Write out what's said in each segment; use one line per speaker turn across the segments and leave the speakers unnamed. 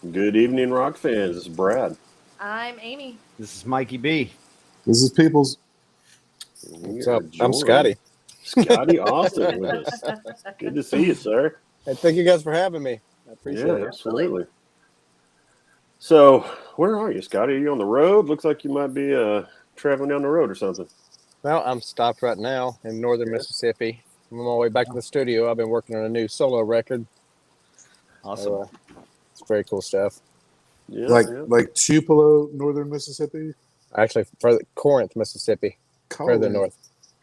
Good evening, rock fans. This is Brad.
I'm Amy.
This is Mikey B.
This is Peoples.
What's
up? I'm Scotty.
Scotty Austin with us. Good to see you, sir.
Hey, thank you guys for having me. I appreciate it.
Absolutely. So, where are you, Scotty? Are you on the road? Looks like you might be traveling down the road or something.
Well, I'm stopped right now in northern Mississippi. I'm on my way back to the studio. I've been working on a new solo record.
Awesome.
It's very cool stuff.
Yeah,
like Tupelo, northern Mississippi?
Actually, further, Corinth, Mississippi. Further north.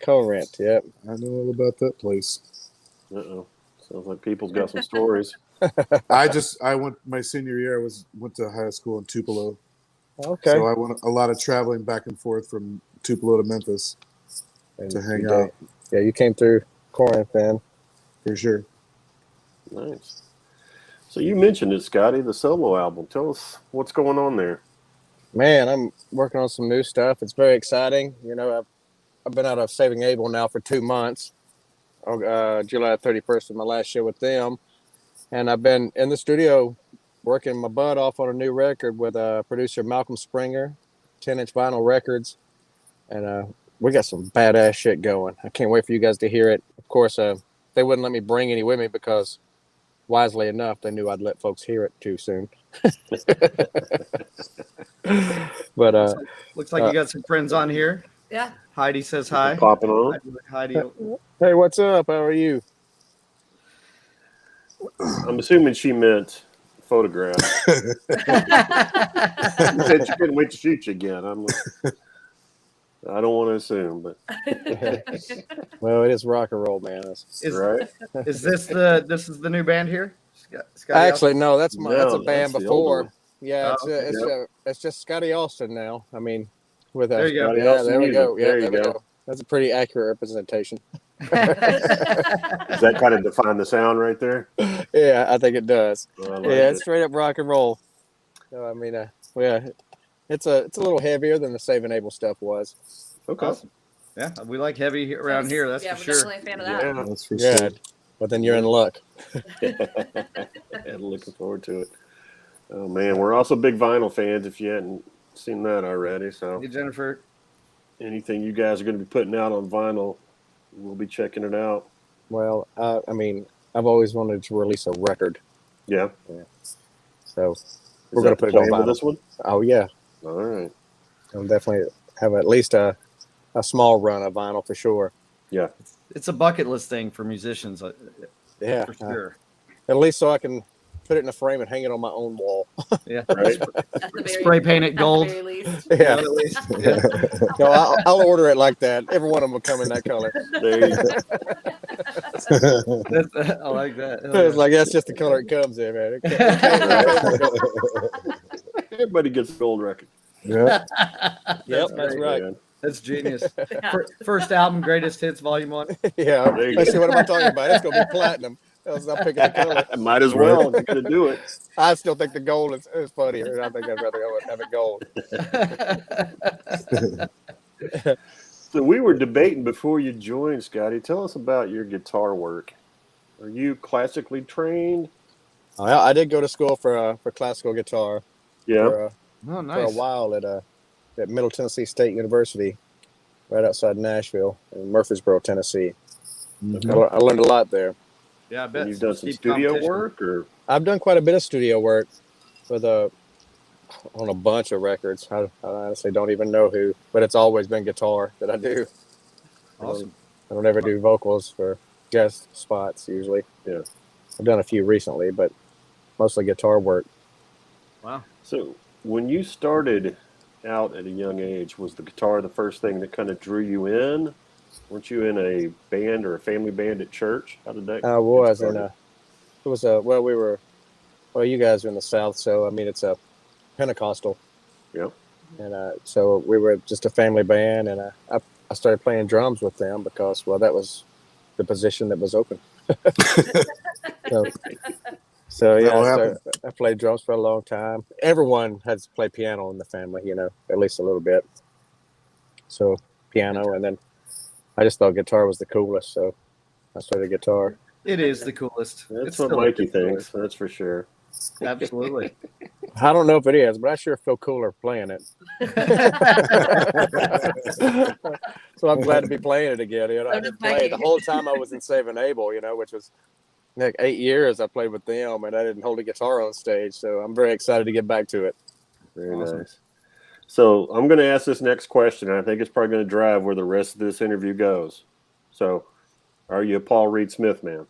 Corinth, yep.
I know all about that place.
Uh-oh. Sounds like people's got some stories.
I went my senior year. I went to high school in Tupelo.
Okay.
So I went a lot of traveling back and forth from Tupelo to Memphis to hang out.
Yeah, you came through Corinth then.
For sure.
Nice. So you mentioned it, Scotty, the solo album. Tell us what's going on there.
Man, I'm working on some new stuff. It's very exciting. You know, I've been out of Saving Abel now for 2 months. July 31st was my last show with them. And I've been in the studio working my butt off on a new record with producer Malcolm Springer, 10-inch vinyl records. And we got some badass shit going. I can't wait for you guys to hear it. Of course, they wouldn't let me bring any with me because, wisely enough, they knew I'd let folks hear it too soon. But
looks like you got some friends on here.
Yeah.
Heidi says hi.
Popping on.
Heidi.
Hey, what's up? How are you?
I'm assuming she meant photograph. She said she couldn't wait to shoot you again. I don't want to assume, but
Well, it is rock and roll, man.
right.
Is this the new band here? Scotty
Actually, no, that's a band
that's the old
before.
one.
Yeah,
Oh,
it's just Scotty Austin now. I mean, with
There you go.
Scotty
Yeah,
Austin
there we
Music.
go. Yeah,
There you
we
go.
That's a pretty accurate representation.
Does that kind of define the sound right there?
Yeah, I think it does.
I like
Yeah,
it.
it's straight up rock and roll. So I mean, yeah, it's a little heavier than the Saving Abel stuff was.
Okay.
Awesome. Yeah, we like heavy around here. That's
yeah,
for
we're
sure.
definitely a fan of that.
Yeah.
That's for
Yeah,
sure.
but then you're in luck.
Yeah, looking forward to it. Oh man, we're also big vinyl fans. If you hadn't seen that already, so
Hey, Jennifer.
anything you guys are going to be putting out on vinyl, we'll be checking it out.
Well, I mean, I've always wanted to release a record,
Yeah,
so
Is
we're gonna
that
put
the
it on
plan with
vinyl.
this one.
Oh yeah,
All right.
I'll definitely have at least a small run of vinyl for sure.
Yeah.
It's a bucket list thing for musicians.
Yeah,
For sure.
at least so I can put it in a frame and hang it on my own wall.
Yeah.
Right.
At the very,
Spray paint it
at
gold.
the very least.
Yeah,
At least. Yeah.
no, I'll order it like that. Every one of them will come in that color.
There you go.
I like that.
It's like that's just the color it comes in, man.
Everybody gets a gold record.
Yeah.
Yep,
That's
that's
great.
right.
Man.
That's genius.
Yeah.
First album, Greatest Hits, Volume 1.
Yeah,
There you
let's
go.
see, what am I talking about? It's gonna be platinum. Else I'm picking the color.
Might as well if you're going to do it.
I still think the gold is funnier, and I think I'd rather go and have it gold.
So we were debating before you joined, Scotty. Tell us about your guitar work. Are you classically trained?
I did go to school for classical guitar
Yeah.
Oh,
for a
nice.
while at Middle Tennessee State University, right outside Nashville in Murfreesboro, Tennessee. I learned a lot there.
Yeah, I bet.
And you've done some
Steep
studio
competition.
work, or
I've done quite a bit of studio work with on a bunch of records. I honestly don't even know who, but it's always been guitar that I do.
Awesome.
I don't ever do vocals for guest spots usually.
Yeah.
I've done a few recently, but mostly guitar work.
Wow.
so when you started out at a young age, was the guitar the first thing that kind of drew you in? Weren't you in a band or a family band at church? How did that?
I was
get
in
started?
you guys are in the South, so I mean it's a Pentecostal.
Yeah.
And so we were just a family band, and I started playing drums with them because, well, that was the position that was open. So yeah, I played drums for a long time. Everyone has to play piano in the family, at least a little bit. So piano, and then I just thought guitar was the coolest, so I started guitar.
It is the coolest.
That's
It's
what
still
Mikey
the
thinks. That's for sure.
Absolutely.
I don't know if it is, but I sure feel cooler playing it. So I'm glad to be playing it again. You know, I didn't play it the whole time I was in Saving Abel, you know, which was like 8 years I played with them, and I didn't hold a guitar on stage. So I'm very excited to get back to it.
Very nice. So I'm going to ask this next question, and I think it's probably going to drive where the rest of this interview goes. So, are you a Paul Reed Smith man?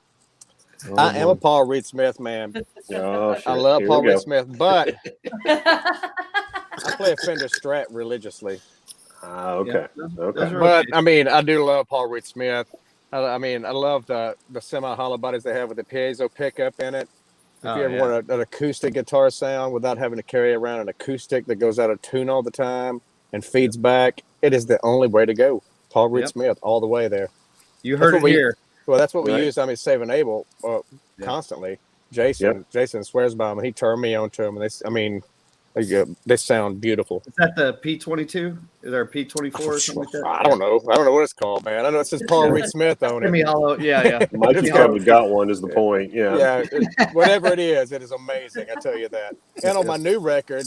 I am a Paul Reed Smith man.
Oh, shit.
I love
Here
Paul
we go.
Reed Smith, but I play a Fender Strat religiously.
Okay.
Yeah,
Okay.
But I mean, I do love Paul Reed Smith. I mean, I love the semi-hollow bodies they have with the piezo pickup in it. If you ever want an acoustic guitar sound without having to carry around an acoustic that goes out of tune all the time and feeds back, it is the only way to go. Paul Reed Smith, all the way there.
You heard it here.
Well, that's what we
Right.
use. I mean, Saving Abel constantly. Jason swears by them, and he turned me on to them. And they sound beautiful.
Is that the P22? Is there a P24 or something like that?
I don't know. I don't know what it's called, man. I know it says Paul Reed Smith on it.
Semi-hollow. Yeah.
Mike has probably got one. Is the point? Yeah.
Whatever it is amazing. I tell you that. And on my new record,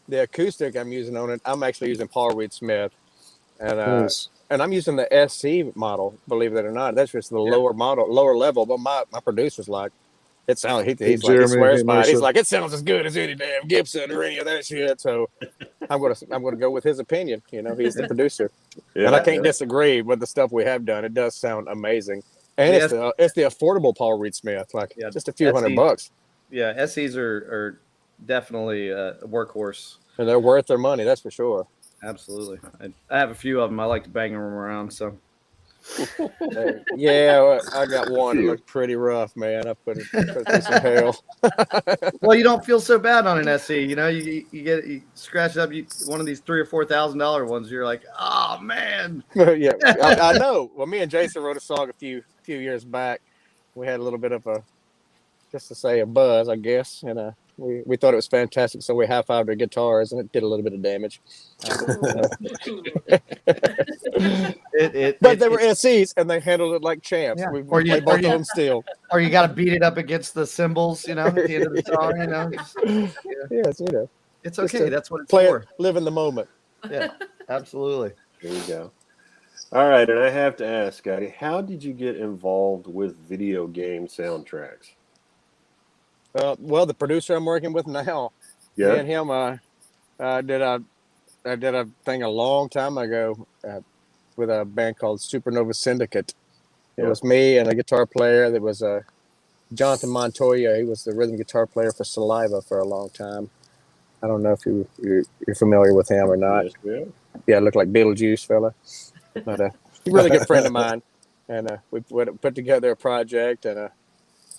the acoustic I'm using on it, I'm actually using Paul Reed Smith, and
Nice.
and I'm using the SC model. Believe it or not, that's just the lower level. But my producer's like, it sounds. He's like, he
Jeremy,
swears by it. He's
Marshall.
like, it sounds as good as any damn Gibson or any of that shit. So I'm gonna go with his opinion. You know, he's the producer, and I can't disagree with the stuff we have done. It does sound amazing, and it's the affordable Paul Reed Smith, like just a few $100.
Yeah, SEs are definitely a workhorse.
And they're worth their money, that's for sure.
Absolutely. I have a few of them. I like to bang them around. So.
Yeah, I got one that looked pretty rough, man. I put it through some hell.
Well, you don't feel so bad on an SE. You know, you scratch up one of these $3,000 or $4,000 ones. You're like, oh man.
Yeah, I know. Well, me and Jason wrote a song a few years back. We had a little bit of a buzz, I guess, and we thought it was fantastic, so we high-fived our guitars, and it did a little bit of damage. But they were SEs, and they handled it like champs.
Yeah.
We played both of them still.
Or you got to beat it up against the cymbals, you know, at the end of the song, you know.
Yes, you know.
It's okay. That's what it's
Play
for.
it, live in the moment.
Yeah, absolutely.
There you go. All right, and I have to ask, Scotty, how did you get involved with video game soundtracks?
Well, the producer I'm working with now, me and him, I did a thing a long time ago with a band called Supernova Syndicate. It was me and a guitar player. There was Jonathan Montoya. He was the rhythm guitar player for Saliva for a long time. I don't know if you're familiar with him or not. Yeah, looked like Beetlejuice fella. But he's a really good friend of mine. And we put together a project, and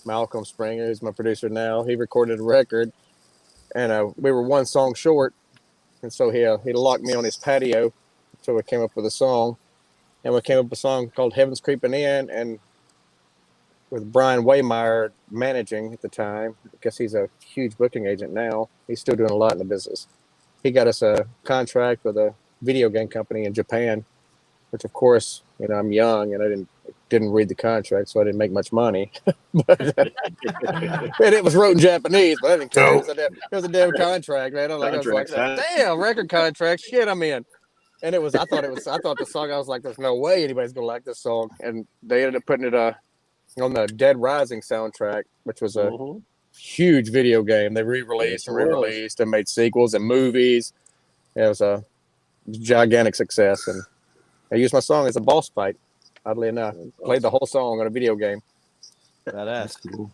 Malcolm Springer, who's my producer now, he recorded a record, and we were one song short, and so he locked me on his patio until we came up with a song, and we came up with a song called Heaven's Creeping In, and with Brian Waymeyer managing at the time, because he's a huge booking agent now, he's still doing a lot in the business. He got us a contract with a video game company in Japan, which of course, you know, I'm young and I didn't read the contract, so I didn't make much money. And it was wrote in Japanese, but I didn't care. It was a damn contract, man. I was like, damn, record contract, shit, I'm in. And I thought the song, I was like, there's no way anybody's gonna like this song. And they ended up putting it on the Dead Rising soundtrack, which was a huge video game. They re-released and made sequels and movies. It was a gigantic success, and I used my song as a boss fight. Oddly enough, played the whole song on a video game.
Badass.
Cool.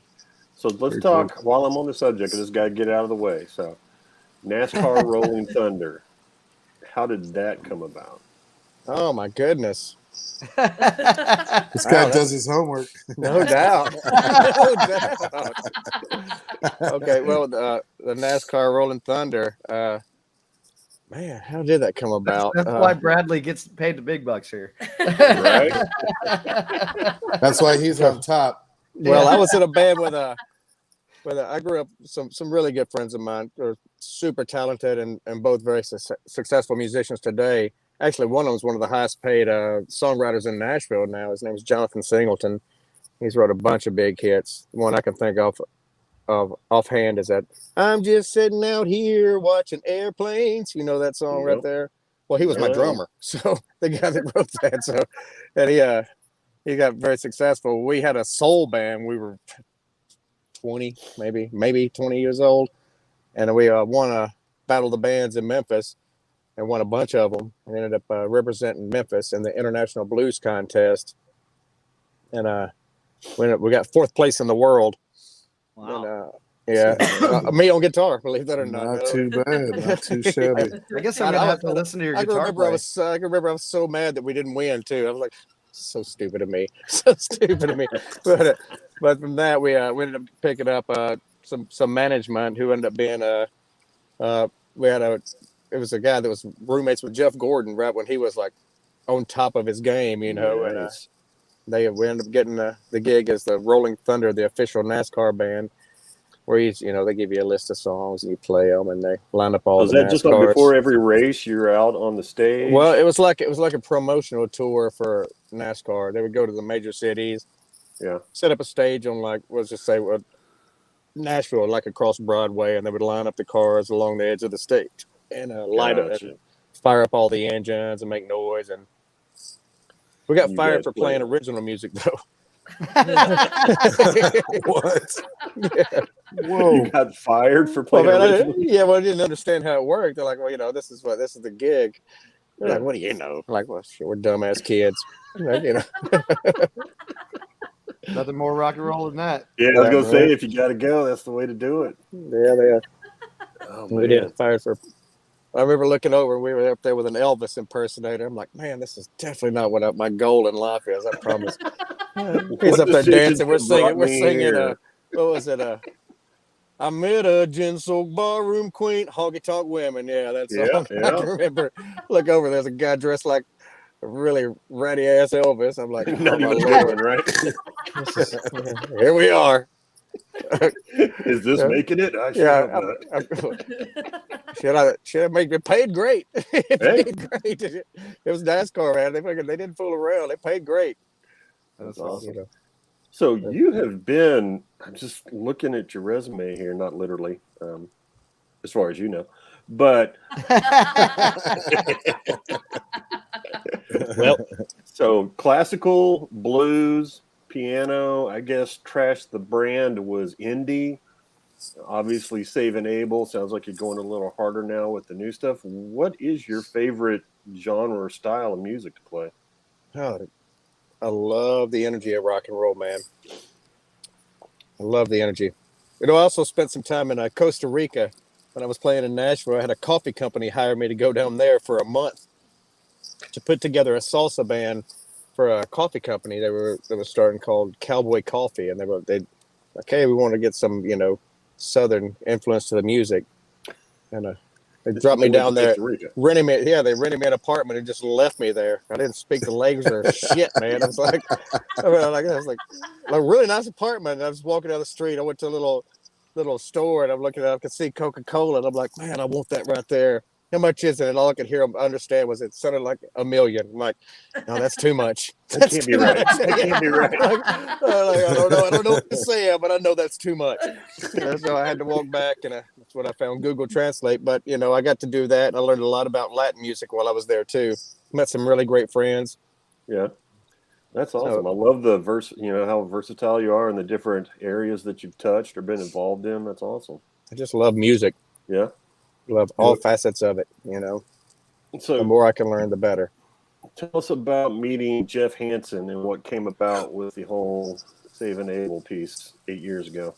So let's talk while I'm on the subject. I just got to get out of the way. So, NASCAR Rolling Thunder. How did that come about?
Oh my goodness!
This guy does his homework.
No doubt. No doubt. Okay, well, the NASCAR Rolling Thunder. Man, how did that come about?
That's why Bradley gets paid the big bucks here.
Right?
That's why he's on top.
Well, I was in a band with I grew up some really good friends of mine. They're super talented and both very successful musicians today. Actually, one of them is one of the highest paid songwriters in Nashville now. His name is Jonathan Singleton. He's wrote a bunch of big hits. The one I can think of of offhand is that I'm just sitting out here watching airplanes. You know that song right
Yep.
there? Well, he was my
Yeah.
drummer, so the guy that wrote that. So, and he got very successful. We had a soul band. We were 20, maybe 20 years old, and we won a Battle of the Bands in Memphis and won a bunch of them. And ended up representing Memphis in the International Blues Contest, and we got 4th place in the world.
Wow.
And, me on guitar, believe that or not.
Not too bad. Not too shabby.
I guess I'm gonna have to listen to your
I
guitar
remember
play.
I remember I was so mad that we didn't win too. I was like, so stupid of me, so stupid of me. But from that we ended up picking up some management who ended up being it was a guy that was roommates with Jeff Gordon right when he was like on top of his game, you know.
Nice.
And we ended up getting the gig as the Rolling Thunder, the official NASCAR band. Where they give you a list of songs and you play them, and they line up all.
Was
the
that just like
NASCARs.
before every race you're out on the stage?
Well, it was like a promotional tour for NASCAR. They would go to the major cities, set up a stage on let's just say Nashville, like across Broadway, and they would line up the cars along the edge of the stage and light it, and fire up all the engines and make noise. And we got fired for playing original music though.
What?
Yeah.
Whoa!
You got fired for playing original?
I didn't understand how it worked. They're like, well, this is the gig. They're like, what do you know? I'm like, well, shit, we're dumbass kids.
Nothing more rock and roll than that.
Yeah, I was gonna say, if you gotta go, that's the way to do it.
Yeah.
Oh,
we did fired for. I remember looking over. We were up there with an Elvis impersonator. I'm like, man, this is definitely not what my goal in life is. I promise. He's up there dancing. We're singing. What was it? I met a gin-soaked barroom queen, honky tonk women. Yeah, that's all I can remember. Look over. There's a guy dressed like a really ratty ass Elvis. I'm like,
not even going, right?
Here we are.
Is this making it?
Should have made it paid great. It paid great. It was NASCAR, man. They didn't fool around. They paid great.
That's awesome. So you have been. I'm just looking at your resume here, not literally, as far as you know, but well, so classical, blues, piano. I guess Thrash the Brand was indie. Obviously, Saving Abel sounds like you're going a little harder now with the new stuff. What is your favorite genre or style of music to play?
Oh, I love the energy of rock and roll, man. I love the energy. I also spent some time in Costa Rica when I was playing in Nashville. I had a coffee company hire me to go down there for a month to put together a salsa band for a coffee company. They were starting called Cowboy Coffee, and we want to get some Southern influence to the music, and they dropped me down there. They rented me an apartment and just left me there. I didn't speak the language or shit, man. I was like, a really nice apartment. And I was walking down the street. I went to a little store, and I'm looking at. I could see Coca-Cola, and I'm like, man, I want that right there. How much is it? And all I could hear them understand was it sounded like $1 million. I'm like, no, that's too much.
That can't be right. That can't be right.
I don't know what to say, but I know that's too much. So I had to walk back, and that's what I found, Google Translate. But I got to do that, and I learned a lot about Latin music while I was there too. Met some really great friends.
Yeah, that's awesome. I love the how versatile you are in the different areas that you've touched or been involved in. That's awesome.
I just love music.
Yeah.
Love all facets of it, So the more I can learn, the better.
Tell us about meeting Jeff Hansen and what came about with the whole Saving Abel piece 8 years ago.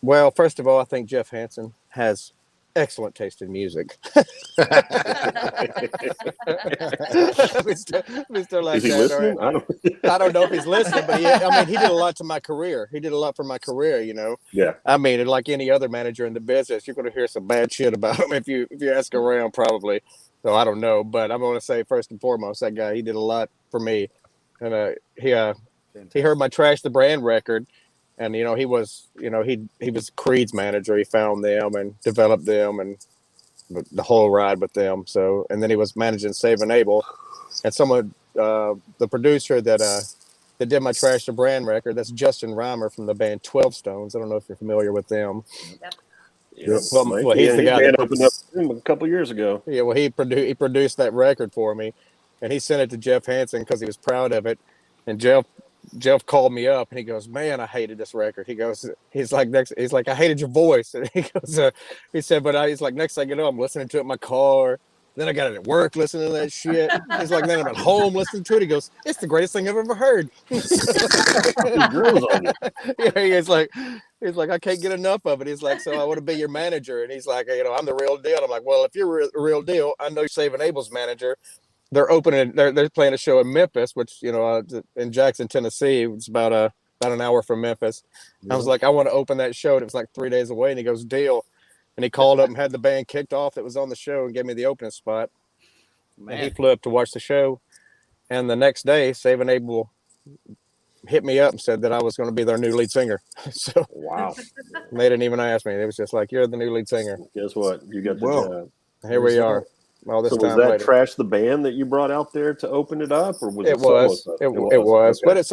Well, first of all, I think Jeff Hansen has excellent taste in music. we still like
Is he
that,
listening?
Right? I don't know if he's listening, but he did a lot to my career. He did a lot for my career,
Yeah.
I mean, like any other manager in the business, you're going to hear some bad shit about him if you ask around, probably. So I don't know, but I'm going to say first and foremost, that guy, he did a lot for me, and he heard my Thrash the Brand record. And he was Creed's manager. He found them and developed them and the whole ride with them. So, and then he was managing Saving Abel, and the producer that that did my Trash the Brand record. That's Justin Reimer from the band 12 Stones. I don't know if you're familiar with them.
Yep.
Yeah,
Well, he's the guy
band
that
opened up a couple years ago.
Yeah, well, he produced that record for me, and he sent it to Jeff Hansen because he was proud of it. And Jeff called me up and he goes, "Man, I hated this record." He's like, "I hated your voice." And he goes, he said, "But he's like, next thing you know, I'm listening to it in my car. Then I got it at work listening to that shit." He's like, "Then I'm at home listening to it." He goes, "It's the greatest thing I've ever heard."
He grows on you.
Yeah, he's like, "I can't get enough of it." He's like, "So I want to be your manager." And he's like, "I'm the real deal." I'm like, "Well, if you're the real deal, I know Saving Abel's manager. They're playing a show in Memphis, which, in Jackson, Tennessee. It's about an hour from Memphis." I was like, "I want to open that show." And it was like 3 days away. And he goes, "Deal." And he called up and had the band kicked off that was on the show and gave me the opening spot.
Man.
And he flew up to watch the show. And the next day, Saving Abel hit me up and said that I was going to be their new lead singer. So
Wow.
they didn't even ask me. It was just like, "You're the new lead singer."
Guess what? You got the
Well,
job.
Here we are. All this
So was
time
that
later.
Trash the Band that you brought out there to open it up, or was
It
solo
was.
stuff?
It was.
Okay.
But it's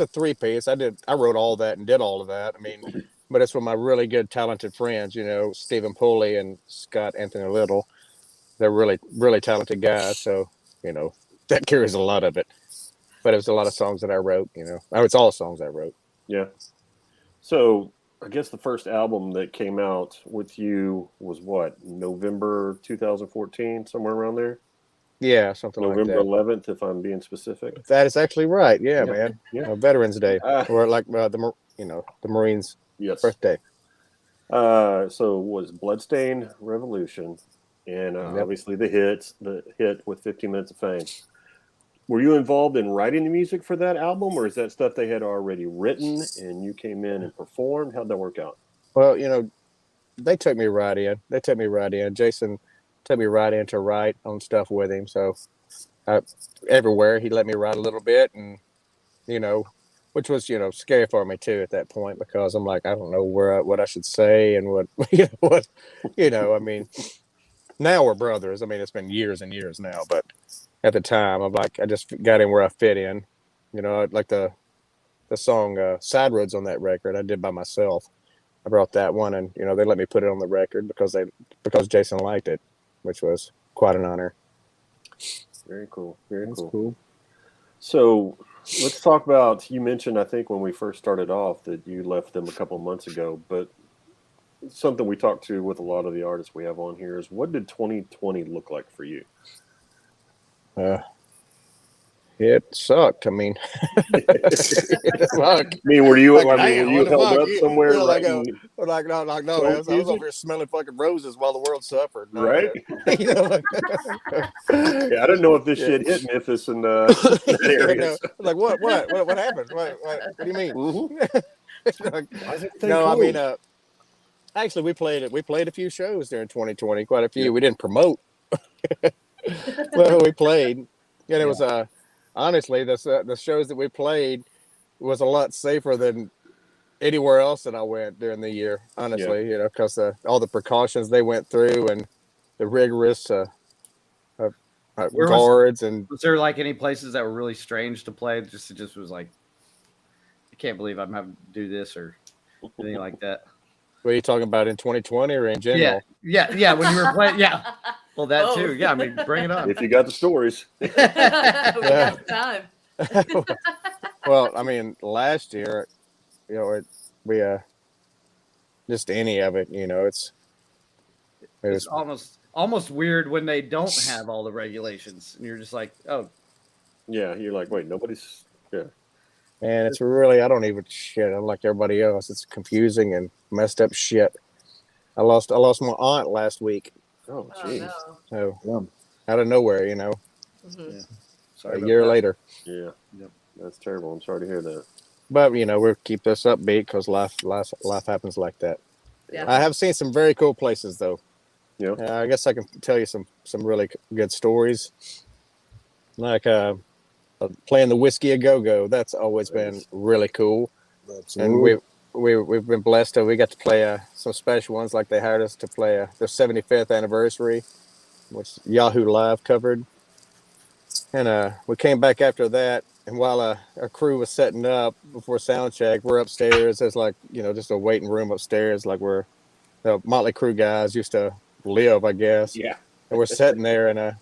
a 3-piece. I wrote all that and did all of that. I mean, but it's with my really good, talented friends, Stephen Pulley and Scott Anthony Little. They're really, really talented guys. So, that carries a lot of it. But it was a lot of songs that I wrote, It's all songs I wrote.
Yeah. So I guess the first album that came out with you was what, November 2014, somewhere around there?
Yeah, something
November
like
11th, if I'm being specific.
that. That is actually right. Yeah,
Yeah.
man.
Yeah.
Veterans Day.
Ah.
Or like the Marines'
Yes.
birthday.
So it was Bloodstained Revolution, and obviously the hit with 15 Minutes of Fame. Were you involved in writing the music for that album, or is that stuff they had already written and you came in and performed? How'd that work out?
Well, they took me right in. Jason took me right in to write on stuff with him. So everywhere he let me write a little bit, and which was scary for me too at that point, because I'm like, I don't know what I should say and what I mean. Now we're brothers. I mean, it's been years and years now, but at the time, I'm like, I just got in where I fit in. Like the song Side Roads on that record I did by myself. I brought that one, and they let me put it on the record because Jason liked it, which was quite an honor.
Very cool. Very
That's
cool.
cool.
So let's talk about, you mentioned, I think when we first started off, that you left them a couple of months ago, but something we talked to with a lot of the artists we have on here is, what did 2020 look like for you?
It sucked. I mean, it sucked.
I mean, were you,
Like,
were
damn,
you
what the
held
fuck?
up somewhere?
Yeah, like,
writing-
no, I was
music?
over here smelling fucking roses while the world suffered. No,
Right?
like,
Yeah, I didn't know if this shit hit Memphis and that area.
like what happened? What do you mean? Like,
Why is everything
no, I
closed?
mean, actually, we played a few shows during 2020, quite a few.
Yeah.
We didn't promote, well, we played, and it was honestly, the shows that we played was a lot safer than anywhere else that I went during the year. Honestly, because all the precautions they went through and the rigorous guards and
Was there like any places that were really strange to play? It just was like, I can't believe I'm having to do this or anything like that.
what are you talking about, in 2020 or in general?
Yeah. When you were playing, yeah. Well, that
Both.
too. Yeah, I mean, bring it on.
If you got the stories.
We got time.
Well, I mean, last year, we just any of it, it
It's
was
almost weird when they don't have all the regulations, and you're just like, oh,
Yeah, you're like, wait, nobody's. Yeah.
and it's really, I don't even shit. I'm like everybody else. It's confusing and messed up shit. I lost my aunt last week,
Oh,
Oh,
jeez.
no.
so
Yeah.
out of nowhere,
Mhm.
sorry.
a
about
year
that.
later.
Yeah.
Yep.
That's terrible. I'm sorry to hear that.
But we'll keep this upbeat because life happens like that.
Yeah.
I have seen some very cool places though.
Yeah.
I guess I can tell you some really good stories. Like playing the Whiskey a Go Go. That's always been really cool.
Absolutely.
And we've been blessed to, we got to play some special ones, like they hired us to play their 75th anniversary, which Yahoo Live covered. And we came back after that And while our crew was setting up before sound check, we're upstairs. There's like, just a waiting room upstairs, like where the Motley Crue guys used to live, I guess.
Yeah.
And we're sitting there, and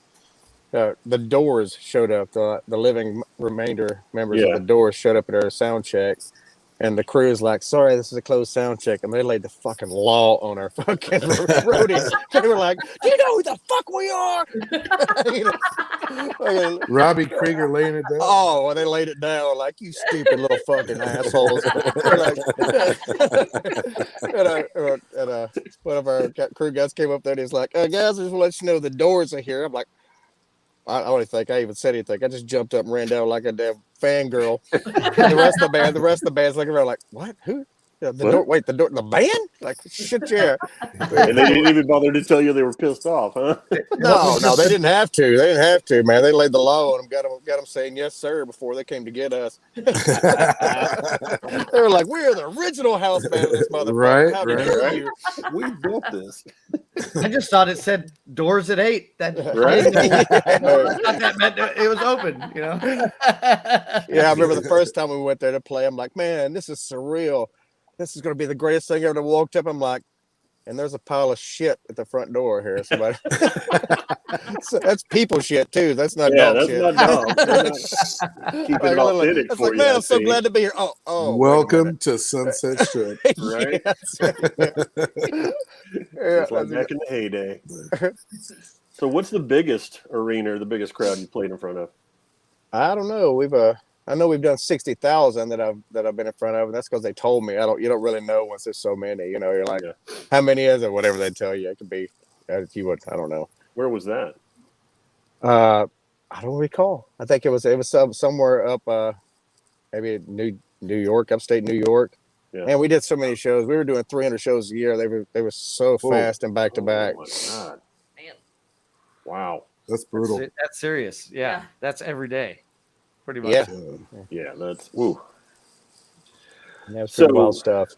the Doors showed up. The living remainder members of the Doors showed up at our sound check. And the crew is like, sorry, this is a closed sound check. And they laid the fucking law on our fucking roadies. They were like, do you know who the fuck we are?
Robbie Krieger laying it down.
Oh, well, they laid it down like, you stupid little fucking assholes. One of our crew guys came up there and he's like, guys, I just want to let you know the Doors are here. I'm like, I don't think I even said anything. I just jumped up and ran down like a damn fangirl. The rest of the band's looking around like, what? Who? The band? Like, shit, yeah.
And they didn't even bother to tell you they were pissed off, huh?
No, they didn't have to. They didn't have to, man. They laid the law on them, got them saying yes, sir, before they came to get us. They were like, we're the original house band of this motherfucker.
Right.
We built this.
I just thought it said doors at 8. That
Right.
I thought that meant it was open,
Yeah, I remember the first time we went there to play, I'm like, man, this is surreal. This is going to be the greatest thing ever. I walked up, I'm like, and there's a pile of shit at the front door here. Somebody. So that's people shit too. That's not dog shit.
Not dog. Keep it authentic for you.
Man, I'm so glad to be here. Oh,
welcome to Sunset Strip.
Right? It's like back in the heyday. So what's the biggest arena or the biggest crowd you played in front of?
I don't know. I know we've done 60,000 that I've been in front of, and that's because they told me. You don't really know once there's so many. You're like, how many is it? Whatever they tell you, it could be. I don't know.
Where was that?
I don't recall. I think it was somewhere up, maybe New York, upstate New York.
Yeah.
And we did so many shows. We were doing 300 shows a year. They were so fast and back to back.
Oh my God.
Man.
Wow.
That's brutal.
That's serious. Yeah, that's every day, pretty much.
Yeah.
Yeah, that's woo.
That's pretty wild stuff.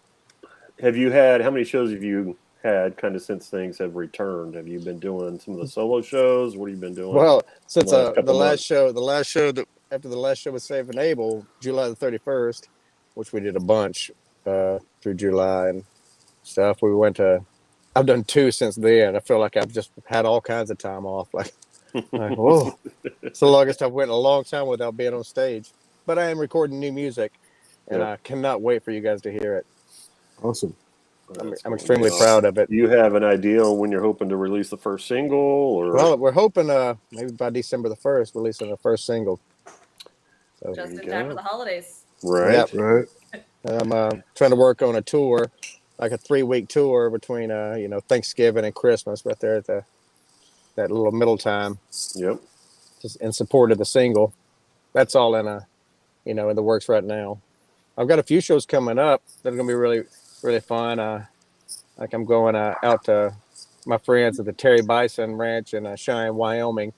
How many shows have you had kind of since things have returned? Have you been doing some of the solo shows? What have you been doing?
Well, since
the
last show after the last show was Saving Abel, July the 31st, which we did a bunch through July and stuff. I've done 2 since then. I feel like I've just had all kinds of time off. Like whoa. It's the longest I've went in a long time without being on stage. But I am recording new music, and I cannot wait for you guys to hear it.
Awesome.
I'm extremely proud of it.
Do you have an idea when you're hoping to release the first single? Or
Well, we're hoping maybe by December the 1st, releasing the first single. So,
Just in time for the holidays.
right?
Yep.
Right.
I'm trying to work on a tour, like a 3-week tour between Thanksgiving and Christmas, right there at that little middle time.
Yep.
Just in support of the single. That's all in in the works right now. I've got a few shows coming up that are going to be really, really fun. Like I'm going out to my friends at the Terry Bison Ranch in Cheyenne, Wyoming,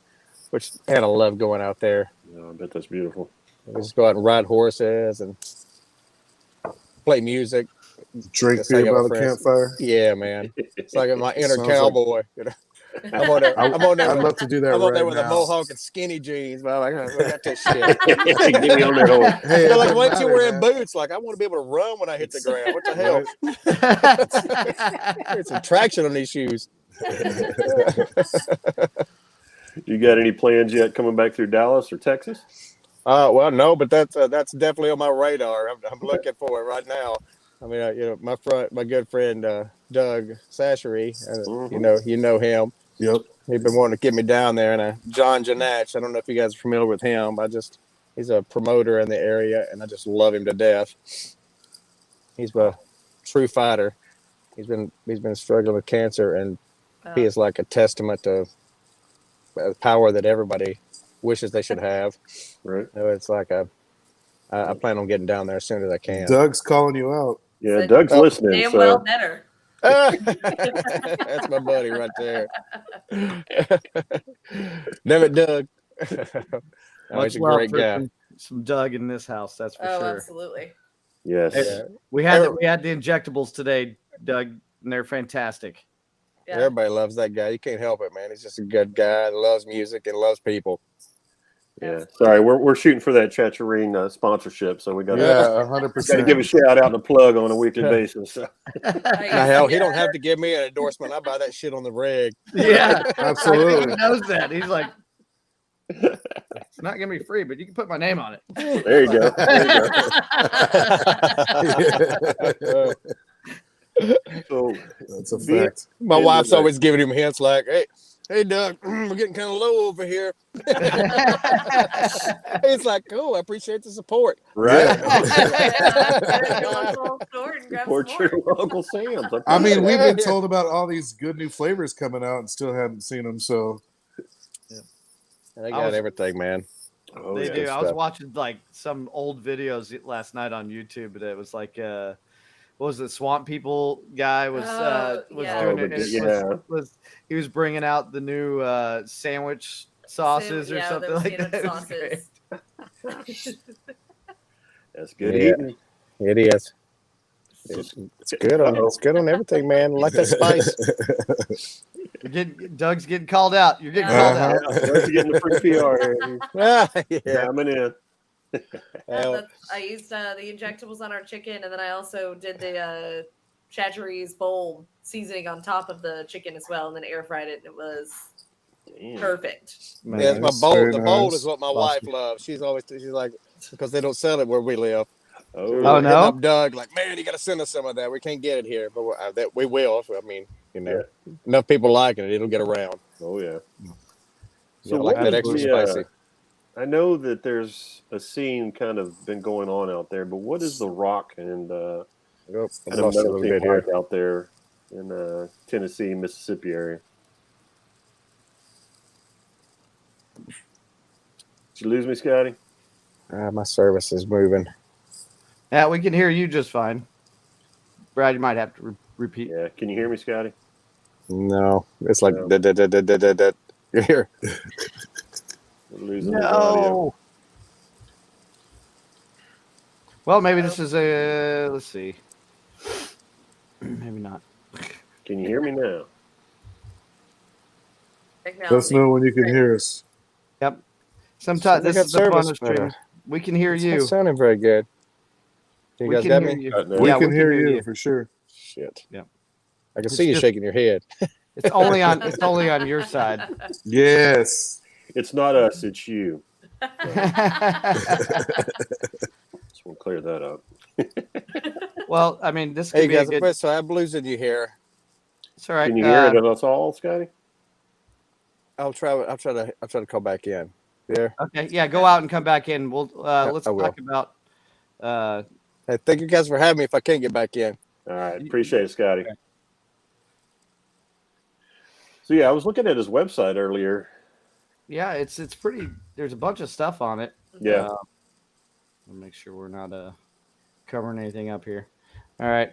which I love going out there.
Yeah, I bet that's beautiful.
We just go out and ride horses and play music.
Drink
Just hang
beer
out
by
with
the
friends.
campfire.
Yeah, man. It's like my inner
Sounds like-
cowboy. I'm on there.
I'd love to do that
I'm on
right
there with
now.
a mohawk and skinny jeans. Man, I got this shit.
Get me on that horse.
Hey,
They're
it
like,
doesn't
why aren't you
matter,
wearing
man.
boots? Like, I want to be able to run when I hit the ground. What the hell? There's some traction on these shoes.
You got any plans yet coming back through Dallas or Texas?
Well, no, but that's definitely on my radar. I'm looking for it right now. I mean, my good friend Doug Sashery, you know him.
Yep.
He's been wanting to get me down there, and John Janach. I don't know if you guys are familiar with him. He's a promoter in the area, and I just love him to death. He's a true fighter. He's been struggling with cancer, and he is like a testament to the power that everybody wishes they should have.
Right.
So it's like I plan on getting down there as soon as I can.
Doug's calling you out.
Yeah,
Said-
Doug's listening.
Damn
So
well better.
That's my buddy right there. Damn it, Doug. No, he's a great guy.
Some Doug in this house, that's for
Oh,
sure.
absolutely.
yes.
Yeah.
We had the injectables today, Doug, and they're fantastic.
Yeah.
Everybody loves that guy. You can't help it, man. He's just a good guy that loves music and loves people.
Yeah, sorry, we're shooting for that Chacharine sponsorship, so we got
Yeah,
to
100%.
give a shout out and a plug on a weekly basis. So.
Now, hell, he don't have to give me an endorsement. I buy that shit on the reg.
Yeah,
Absolutely.
He knows that. He's like, it's not gonna be free, but you can put my name on it.
There you go. There you go. So
That's a fact.
My wife's always giving him hints like, hey, Doug, we're getting kind of low over here. He's like, oh, I appreciate the support.
right.
Support
Support your Uncle Sam's.
I mean, we've been told about all these good new flavors coming out and still haven't seen them. So
They got everything, man.
Oh,
They
yeah.
do. I was
stuff.
watching like some old videos last night on YouTube, but it was like, what was it? Swamp People guy was
yeah.
doing
Oh,
it.
the-
It he was bringing out the new sandwich sauces or something like that. It was great.
That's good
Yeah.
eating.
It is. It's good on it's good on everything, man. I like that spice.
Doug's getting called out. You're getting
Uh-huh.
called out.
You're getting the free PR here.
Yeah.
Coming in.
I used the injectables on our chicken, and then I also did the Chacharese bowl seasoning on top of the chicken as well, and then air fried it, and it was
Damn.
perfect.
Man,
Yeah, it's my
Nice,
bowl.
very
The bowl
nice.
is what my wife loves. She's like, because they don't sell it where we live.
Oh,
Oh, no?
Hitting up Doug, like, man, you got to send us some of that. We can't get it here, but we will. I mean, enough people liking it, it'll get around.
Oh, yeah.
So like
what
that
is
extra
the,
spicy.
I know that there's a scene kind of been going on out there, but what is the rock and
Oh, I
kind of
lost a
metal
little
scene
bit here.
like out there in Tennessee, Mississippi area? Did you lose me, Scotty?
My service is moving.
Yeah, we can hear you just fine. Brad, you might have to repeat.
Yeah. Can you hear me, Scotty?
No, it's like
No.
that. You're here.
We're losing the audio.
Well, maybe this is a. Let's see. Maybe not.
Can you hear me now?
let us know when you can hear us.
Yep. Sometimes
We
this
got
is the fun
service,
of streaming. We can hear
It's
you.
not sounding very good. You
We
guys
can
got
hear
me?
you.
No.
We
Yeah,
can hear you for sure.
Shit.
Yeah.
I can
It's
see you
just-
shaking your head.
It's only on. It's only on your side.
Yes.
It's not us, it's you. Just want to clear that up.
Well, I mean, this could
Hey
be
guys,
a good.
so I'm losing you here.
It's all right.
Can you hear it at us all, Scotty?
I'll try to call back in. Yeah.
Okay. Yeah. Go out and come back in. We'll let's
I will.
talk about.
Hey, thank you guys for having me. If I can't get back in,
All right. Appreciate it, Scotty. So, yeah, I was looking at his website earlier.
Yeah, it's pretty. There's a bunch of stuff on it.
Yeah.
I'll make sure we're not covering anything up here. All right.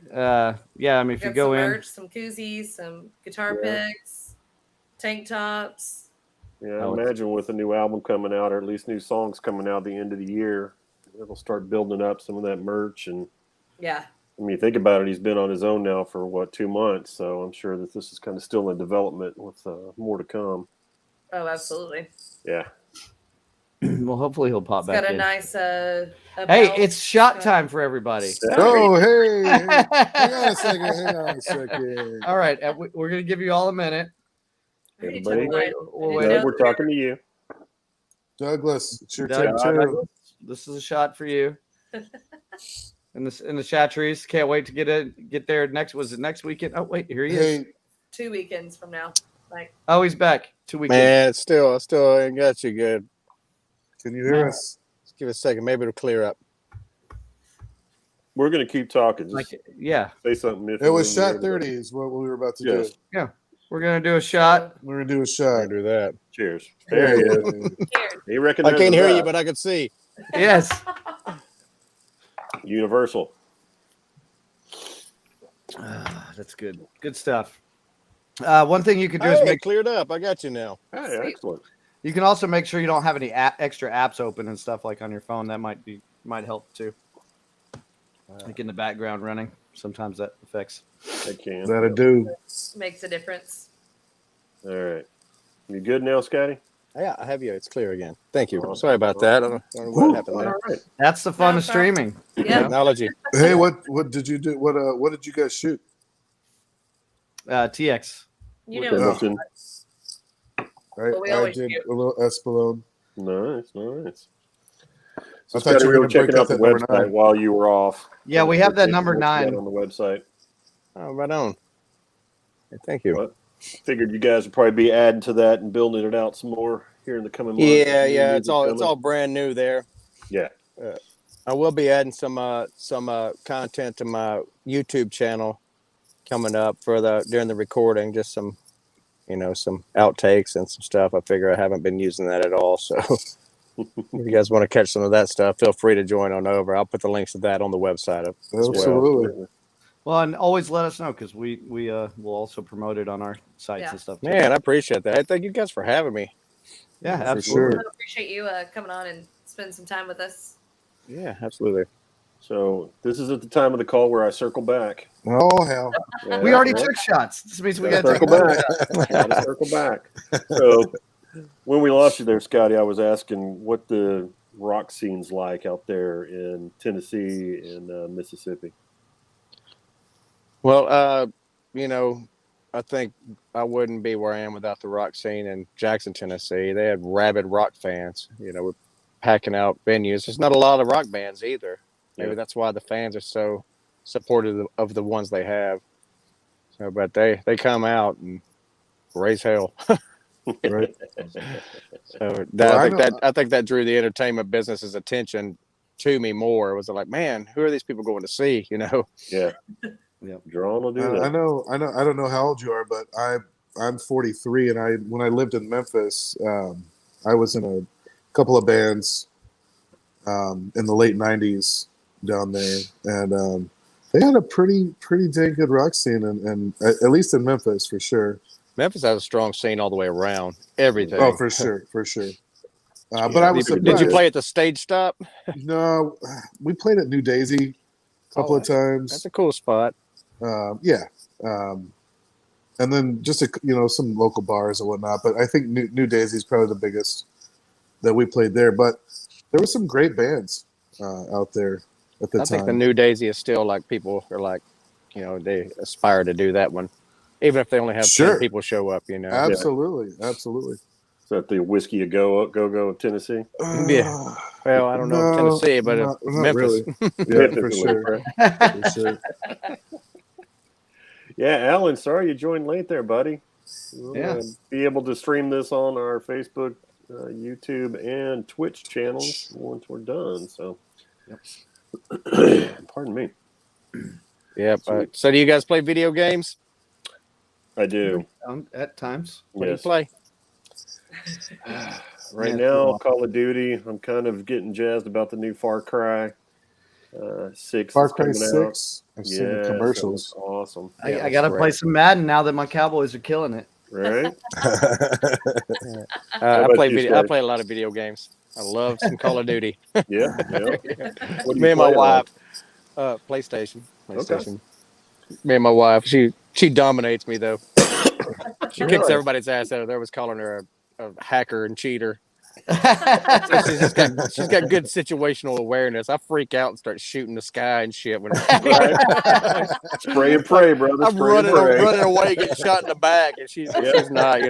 Yeah. I mean, if you
Got
go
some
in.
merch, some koozies, some guitar
Yeah.
picks, tank tops.
Yeah, I
Oh,
imagine with a new album coming out, or at least new songs coming out at the end of the year, it'll start building up some of that merch. And
Yeah.
I mean, think about it. He's been on his own now for 2 months, so I'm sure that this is kind of still in development with more to come.
Oh, absolutely.
Yeah.
Well, hopefully he'll pop
It's
back
got a
in.
nice.
Hey,
belt.
it's shot time for everybody.
Oh, hey. Hang on a second. Hang on a second.
All right, we're gonna give you all a minute.
I need
Everybody-
to wait.
We'll
I
wait.
need
Doug,
to-
we're talking to you.
Douglas, it's your
Doug,
turn too.
This is a shot for you. In the Chatteries. Can't wait to get there next. Was it next weekend? Oh wait, here he is.
Hey,
2 weekends from now. Like,
Oh, he's back. 2 weekends.
man, I still ain't got you good.
can you hear us?
Just give it a second. Maybe it'll clear up.
We're going to keep talking. Just
Like, yeah,
say something. If
It was
you
shot
hear
30 is what we were about to
Yes.
do.
we're gonna do a shot.
We're going to do a
I
shot.
can do that.
Cheers. There he is.
scared.
He
I
recognizes
can't hear you,
that.
but I can see.
Yes.
Universal.
That's good. Good stuff. One thing you could do is
Hey,
make.
it cleared up. I got you now.
Hey,
Sweet.
excellent.
You can also make sure you don't have any extra apps open and stuff like on your phone. That might help too. Like in the background running. Sometimes that affects.
I can.
That'll do.
Makes a difference.
All right. You good now, Scotty?
Yeah, I have you. It's clear again. Thank you. Sorry about that. I don't know what happened there.
All right.
That's the fun
No
of
problem.
streaming.
Yeah.
Technology.
Hey, what did you do? What did you guys shoot?
TX.
You know,
Hamilton.
Right,
Well, we
I
always
did
do.
a little Espelone.
Nice. So
I thought
Scotty,
you
we
were
were
gonna
checking
break
out
out
the
that number
website
9.
while you were off.
Yeah, we have that number 9.
on the website.
Oh, right on. Thank you.
What? Figured you guys would probably be adding to that and building it out some more here in the coming months.
Yeah. It's all brand new there.
Yeah.
I will be adding some content to my YouTube channel coming up during the recording. Just some outtakes and some stuff. I figure I haven't been using that at all. So if you guys want to catch some of that stuff, feel free to join on over. I'll put the links to that on the website as well.
Absolutely.
Well, and always let us know because we will also promote it on our sites and stuff. Too.
Man, I appreciate that. Thank you guys for having me.
Yeah,
For
absolutely.
sure.
I appreciate you coming on and spending some time with us.
Yeah, absolutely.
So this is at the time of the call where I circle back.
Oh hell!
Yeah,
We already
yeah.
took shots. This means we
Gotta
got to
circle
take
back. Gotta circle back. So when we lost you there, Scotty, I was asking what the rock scene's like out there in Tennessee and Mississippi.
Well, I think I wouldn't be where I am without the rock scene in Jackson, Tennessee. They had rabid rock fans. We're packing out venues. There's not a lot of rock bands either. Maybe that's why the fans are so supportive of the ones they have. So, but they come out and raise hell.
Right.
So
Well,
I think that drew the entertainment business's attention to me more. It was like, man, who are these people going to see?
Yeah.
Yeah.
Drawn will do
I
that.
know. I don't know how old you are, but I'm 43, and when I lived in Memphis, I was in a couple of bands in the late '90s down there, and they had a pretty dang good rock scene, and at least in Memphis for sure.
Memphis has a strong scene all the way around. Everything.
Oh, for sure. But I was surprised.
Did you play at the Stage Stop?
No, we played at New Daisy a couple of times.
That's a cool spot.
Yeah. And then just some local bars and whatnot. But I think New Daisy is probably the biggest that we played there. But there were some great bands out there at the time.
I think the New Daisy is still like people are like, they aspire to do that one, even if they only have 10 people show up.
Absolutely.
Is that the Whiskey a Go of Tennessee?
Yeah. Well, I don't know if Tennessee, but
not
Memphis.
really. Yeah, for sure. For sure.
Yeah, Alan, sorry you joined late there, buddy. We'll
Yeah.
be able to stream this on our Facebook, YouTube, and Twitch channels once we're done. So, pardon me.
Yep. So do you guys play video games?
I do.
At times.
What do you
Yes.
play?
Right now, Call of Duty. I'm kind of getting jazzed about the new Far Cry 6.
Far
that's
Cry
coming out.
6. I've seen the
Yeah,
commercials.
that looks awesome.
I got to play some Madden now that my Cowboys are killing it.
Right?
I
about
play
you,
video. I
Scotty?
play a lot of video games. I love some Call of Duty.
Yeah. What do
Me
you
and my
play
wife,
on?
PlayStation. Me and my wife. She dominates me though. She kicks everybody's ass out. There was calling her a hacker and cheater. So she's got good situational awareness. I freak out and start shooting the sky and shit. When
Spray and pray, brother.
I'm
Spray and pray.
running away, getting shot in the back, and she's not.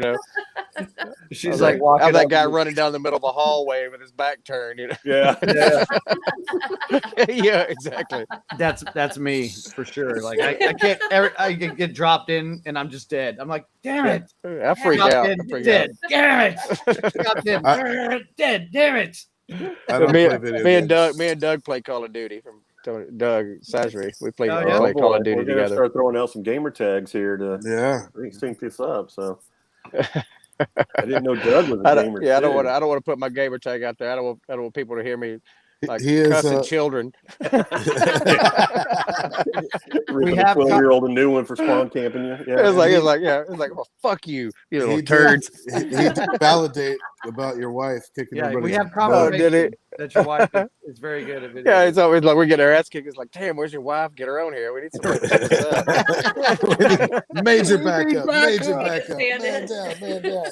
She's
like
walking
I'm that
up
guy
to-
running down the middle of a hallway with his back turned.
Yeah.
Yeah, exactly.
That's me for sure. Like I can't ever. I can get dropped in and I'm just dead. I'm like, damn it.
I freak
Dropped
out.
in,
I freak
dead. Damn it. Dropped in, dead. Damn it.
I don't
me,
play video
me and
games.
Doug play Call of Duty from Doug Sassery. We play,
Oh,
we
yeah?
play Call of Duty
We're gonna
together.
start throwing out some gamer tags here to
Yeah.
sync this up. So I didn't know Doug was a
I
gamer.
don't
too.
want to put my gamer tag out there. I don't want people to hear me like
He is,
cussing children.
Ripping
have
a 12-year-old a new one for spawn camping you. Yeah.
It's like, well, fuck you, you little
He
turds.
did validate about your wife kicking
Yeah,
everybody's
we have
butt.
conversation
did it?
that your wife is very good at video.
Yeah,
games.
it's always like we get our ass kicked. It's like, damn, where's your wife? Get her on here. We need somebody to pick us up.
Major backup.
Back
Major
up.
backup.
Stand
Man
it.
down. Man down.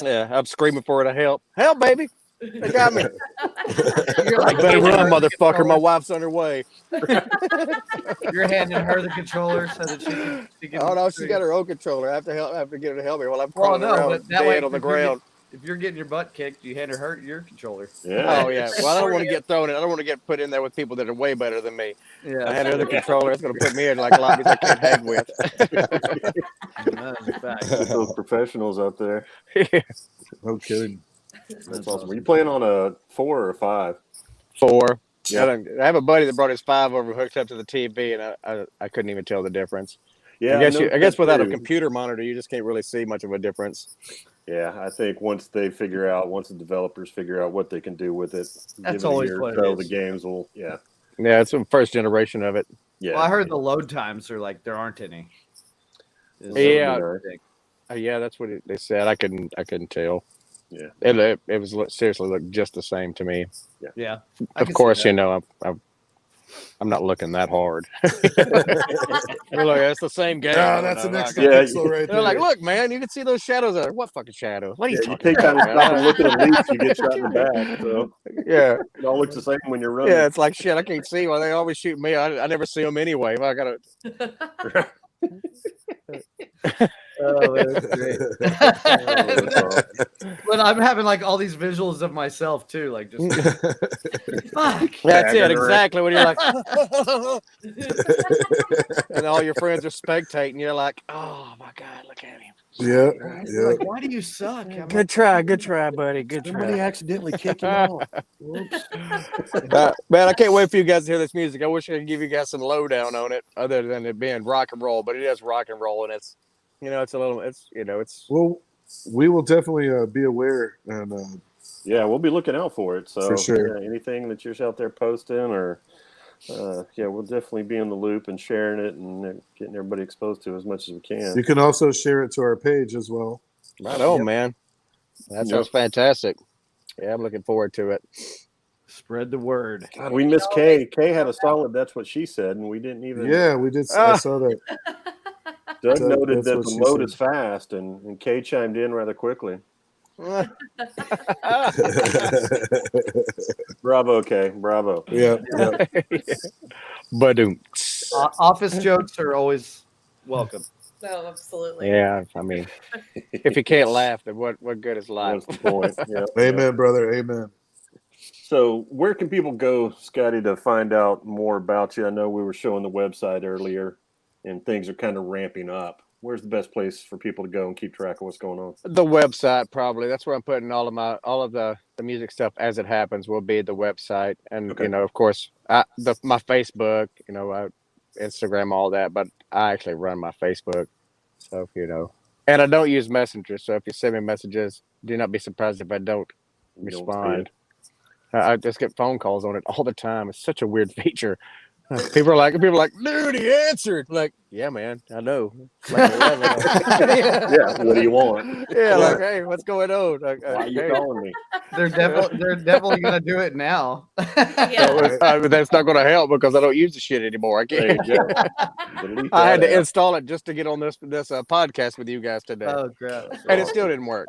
Yeah, I'm screaming for her to help. Help, baby! They got me.
You're
I
like
better
handing
run,
her the
motherfucker. My
controller.
wife's on her way.
You're handing her the controller so that she can.
Oh no, she's got her own controller. I have to get her to help me while I'm
Well,
crawling
no,
around
but that way,
dead on the ground.
if you're getting your butt kicked, you hand her your controller.
Yeah.
Oh yeah. Well, I don't want to get thrown in. I don't want to get put in there with people that are way better than me.
Yeah,
I had another controller. It's going to put me in like lobbies I can't hang with.
that's a fact.
Get those professionals out there.
No kidding.
That's awesome. Are you playing on a 4 or a 5?
4.
Yeah.
I have a buddy that brought his 5 over, hooked up to the TV, and I couldn't even tell the difference.
Yeah.
I guess without a
too.
computer monitor, you just can't really see much of a difference.
Yeah, I think once the developers figure out what they can do with it,
That's
give it a
always
year
what
or
it
so,
is.
the games will, yeah.
Yeah, it's the first generation of it.
Yeah.
Well, I heard the load times are like there aren't any.
Yeah.
Thing.
Yeah, that's what they said. I couldn't tell.
Yeah.
It was seriously looked just the same to me.
Yeah.
Of course, you know, I'm not looking that hard. They're like, it's the same game.
Yeah, that's an extra
Yeah,
pixel right
They're
there.
like, look, man, you can see those shadows there. What fucking shadows? What are you
Yeah, you
talking
take time to
about?
stop and look at the leaks, you get shot in the back. So
Yeah,
it all looks the same when you're running.
yeah. It's like shit. I can't see. Well, they always shoot me. I never see them anyway. Well, I gotta.
Oh, that's great. But I'm having like all these visuals of myself too, like just fuck.
That's it.
Tagging
Exactly. When you're like, and all your friends are spectating. You're like, oh my god, look at him.
Yeah,
It's
yeah.
like, why do you suck? I'm
Good try, buddy. Good
Somebody
try.
accidentally kicked him off. Whoops.
Man, I can't wait for you guys to hear this music. I wish I could give you guys some lowdown on it, other than it being rock and roll. But it is rock and roll, and it's, you know, it's.
Well, we will definitely be aware, and
Yeah, we'll be looking out for it. So
For sure.
yeah, anything that you're out there posting or yeah, we'll definitely be in the loop and sharing it and getting everybody exposed to it as much as we can.
you can also share it to our page as well.
Right on, man. That sounds fantastic. Yeah, I'm looking forward to it.
Spread the word.
God, we missed Kay. Kay had a solid "That's what she said," and we didn't even.
Yeah, we did. I saw that.
Doug noted
That's
that
what
the
she
load
said.
is fast, and Kay chimed in rather quickly. Bravo, Kay. Bravo.
Yeah, yeah.
Badoom.
Office jokes are always welcome.
No, absolutely.
Yeah, I mean, if you can't laugh, then what good is life?
That's the point. Yeah.
Amen, brother. Amen.
So, where can people go, Scotty, to find out more about you? I know we were showing the website earlier, and things are kind of ramping up. Where's the best place for people to go and keep track of what's going on?
The website, probably. That's where I'm putting all of the music stuff as it happens. Will be the website, and
Okay.
you know, of course, my Facebook, you know, Instagram, all that. But I actually run my Facebook, so you know, and I don't use Messenger. So if you send me messages, do not be surprised if I don't
You don't see
respond.
it.
I just get phone calls on it all the time. It's such a weird feature. People are like, dude, he answered. Like, yeah, man, I know. It's like 11.
Yeah, what do you want?
Yeah, like, hey, what's going on? Like,
Why are you
hey.
calling me?
They're definitely gonna do it now.
Yeah.
But that's not going to help because I don't use the shit anymore. I
There
can't.
you go. Delete
I had
that
to
app.
install it just to get on this podcast with you guys today,
Oh crap!
and it still didn't work.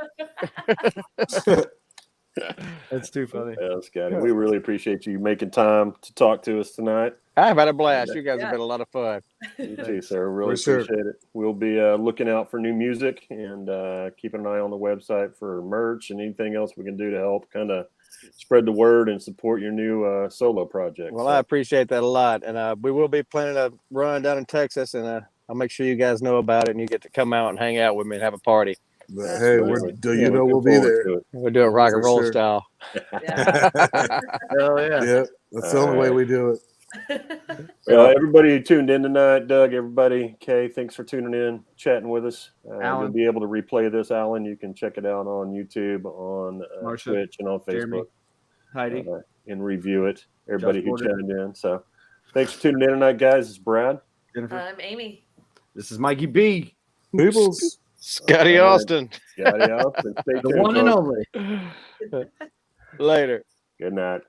That's too funny.
Yeah, Scotty, we really appreciate you making time to talk to us tonight.
I've had a blast. You guys
Yeah.
have been a lot of fun.
You too, sir. Really
For sure.
appreciate it. We'll be looking out for new music and keeping an eye on the website for merch and anything else we can do to help kind of spread the word and support your new solo project.
Well,
So,
I appreciate that a lot, and we will be planning a run down in Texas, and I'll make sure you guys know about it, and you get to come out and hang out with me and have a party.
But hey,
absolutely.
you know
looking
we'll be
forward
there.
to it.
We'll do it rock and
For
roll
sure.
style.
Yeah.
Hell yeah!
Yeah, that's the only way we do it.
Everybody who tuned in tonight, Doug, everybody, Kay, thanks for tuning in, chatting with us. You'll
Alan.
be able to replay this, Alan. You can check it out on YouTube, on
Marsha,
Twitch, and on
Jeremy,
Facebook.
Heidi,
And review it. Everybody who
Jordan.
chimed in. So thanks for tuning in tonight, guys. It's Brad.
Jennifer.
I'm Amy.
This is Mikey B,
Peoples.
Scotty
All right.
Austin.
Scotty out. Stay
the
tuned,
one and
folks.
only.
Later.
Good night.